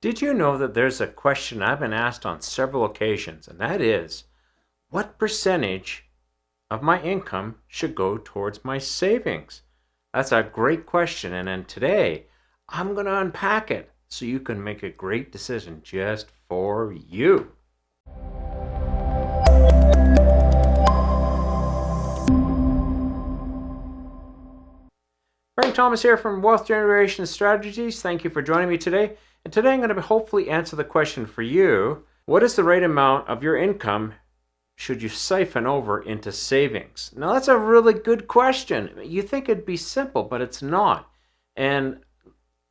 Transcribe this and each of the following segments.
Did you know that there's a question I've been asked on several occasions, and that is, what percentage of my income should go towards my savings? That's a great question, and then today I'm going to unpack it so you can make a great decision just for you. Frank Thomas here from Wealth Generation Strategies. Thank you for joining me today. And today I'm going to hopefully answer the question for you. What is the right amount of your income should you siphon over into savings? Now, that's a really good question. You think it'd be simple, but it's not. And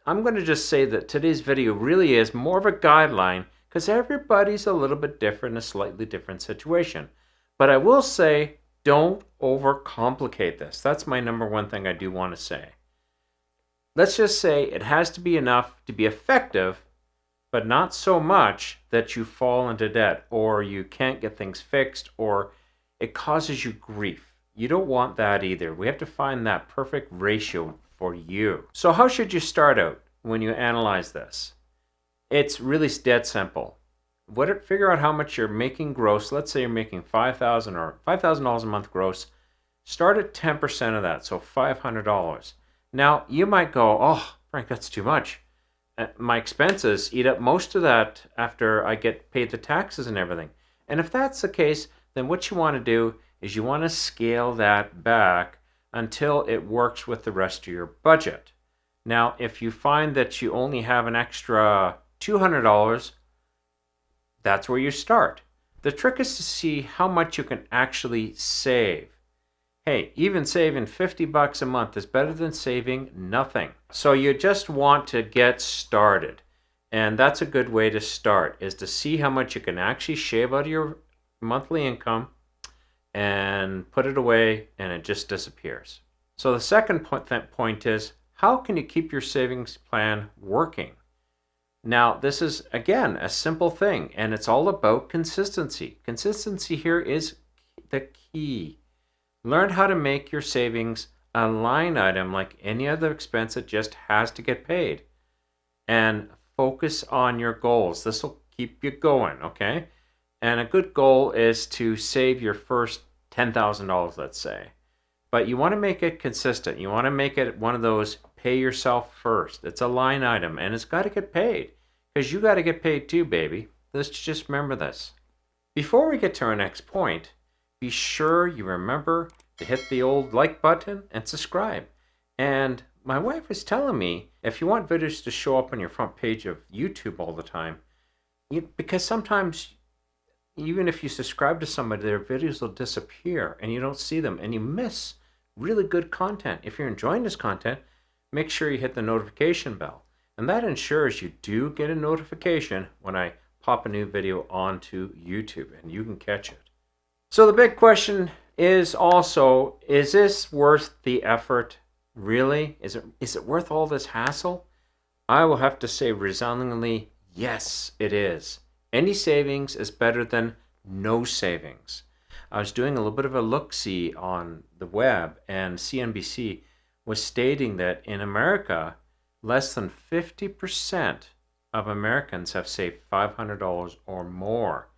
I'm going to just say that today's video really is more of a guideline because everybody's a little bit different, a slightly different situation. But I will say, don't overcomplicate this. That's my number one thing I do want to say. Let's just say it has to be enough to be effective, but not so much that you fall into debt or you can't get things fixed or it causes you grief. You don't want that either. We have to find that perfect ratio for you. So how should you start out when you analyze this? It's really dead simple. Figure out how much you're making gross. Let's say you're making $5,000 or $5,000 a month gross. Start at 10% of that, so $500. Now, you might go, oh, Frank, that's too much. My expenses eat up most of that after I get paid the taxes and everything. And if that's the case, then what you want to do is you want to scale that back until it works with the rest of your budget. Now, if you find that you only have an extra $200, that's where you start. The trick is to see how much you can actually save. Hey, even saving $50 a month is better than saving nothing. So you just want to get started. And that's a good way to start, is to see how much you can actually shave out of your monthly income and put it away, and it just disappears. So the second point is, how can you keep your savings plan working? Now, this is, again, a simple thing, and it's all about consistency. Consistency here is the key. Learn how to make your savings a line item like any other expense that just has to get paid. And focus on your goals. This will keep you going, okay? And a good goal is to save your first $10,000, let's say. But you want to make it consistent. You want to make it one of those pay yourself first. It's a line item, and it's got to get paid because you got to get paid too, baby. Let's just remember this. Before we get to our next point, be sure you remember to hit the old like button and subscribe. And my wife was telling me, if you want videos to show up on your front page of YouTube all the time, because sometimes even if you subscribe to somebody, their videos will disappear and you don't see them and you miss really good content. If you're enjoying this content, make sure you hit the notification bell. And that ensures you do get a notification when I pop a new video onto YouTube and you can catch it. So the big question is also, is this worth the effort? Really? Is it worth all this hassle? I will have to say resoundingly, yes, it is. Any savings is better than no savings. I was doing a little bit of a look-see on the web, and CNBC was stating that in America, less than 50% of Americans have saved $500 or more.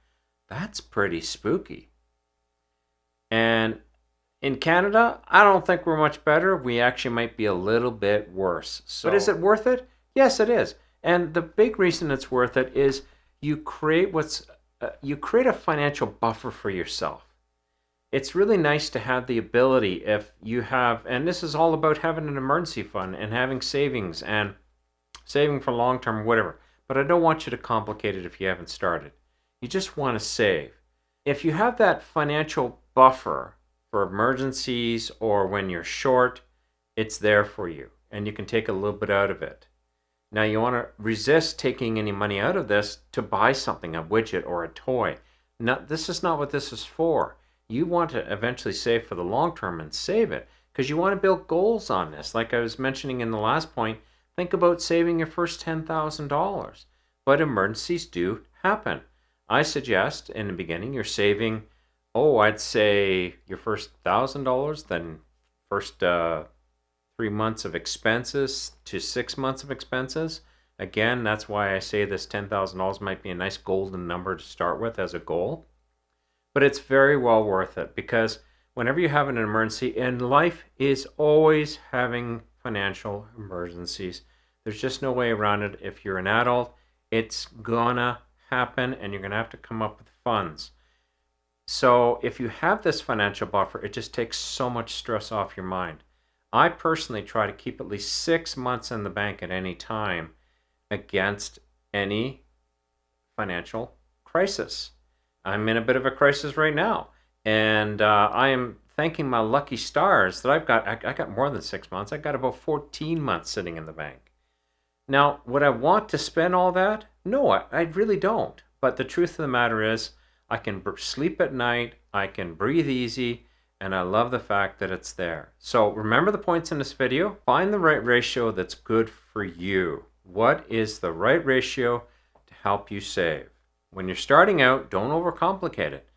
That's pretty spooky. And in Canada, I don't think we're much better. We actually might be a little bit worse. But is it worth it? Yes, it is. And the big reason it's worth it is you create a financial buffer for yourself. It's really nice to have the ability, if you have, and this is all about having an emergency fund and having savings and saving for long term, whatever. But I don't want you to complicate it if you haven't started. You just want to save. If you have that financial buffer for emergencies or when you're short, it's there for you and you can take a little bit out of it. Now you want to resist taking any money out of this to buy something, a widget or a toy. Now, this is not what this is for. You want to eventually save for the long term and save it because you want to build goals on this. Like I was mentioning in the last point, think about saving your first $10,000. But emergencies do happen. I suggest in the beginning you're saving, I'd say your first $1,000, then first 3 months of expenses to 6 months of expenses, Again, that's why I say this $10,000 might be a nice golden number to start with as a goal. But it's very well worth it, because whenever you have an emergency, and life is always having financial emergencies, there's just no way around it. If you're an adult, it's gonna happen, and you're gonna have to come up with funds. So if you have this financial buffer, it just takes so much stress off your mind. I personally try to keep at least 6 months in the bank at any time against any financial crisis. I'm in a bit of a crisis right now, and I am thanking my lucky stars that I got more than 6 months. I got about 14 months sitting in the bank. Now, would I want to spend all that? No, I really don't. But the truth of the matter is, I can sleep at night, I can breathe easy, and I love the fact that it's there. So remember the points in this video. Find the right ratio that's good for you. What is the right ratio to help you save? When you're starting out, don't overcomplicate it.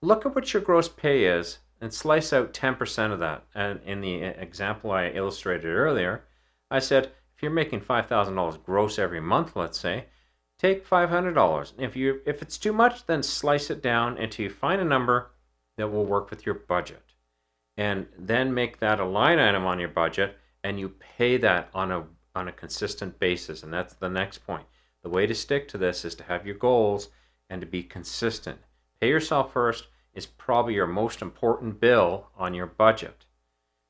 Look at what your gross pay is and slice out 10% of that. And in the example I illustrated earlier, I said, if you're making $5,000 gross every month, let's say, take $500. If it's too much, then slice it down until you find a number that will work with your budget. And then make that a line item on your budget, and you pay that on a consistent basis. And that's the next point. The way to stick to this is to have your goals and to be consistent. Pay yourself first is probably your most important bill on your budget.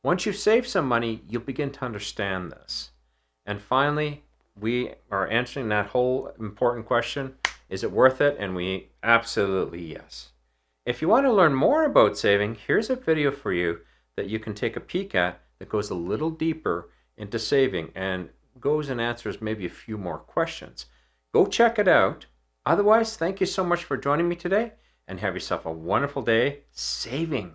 Once you've saved some money, you'll begin to understand this. And finally, we are answering that whole important question, is it worth it? And we absolutely yes. If you want to learn more about saving, here's a video for you that you can take a peek at that goes a little deeper into saving and goes and answers maybe a few more questions. Go check it out. Otherwise, thank you so much for joining me today, and have yourself a wonderful day saving.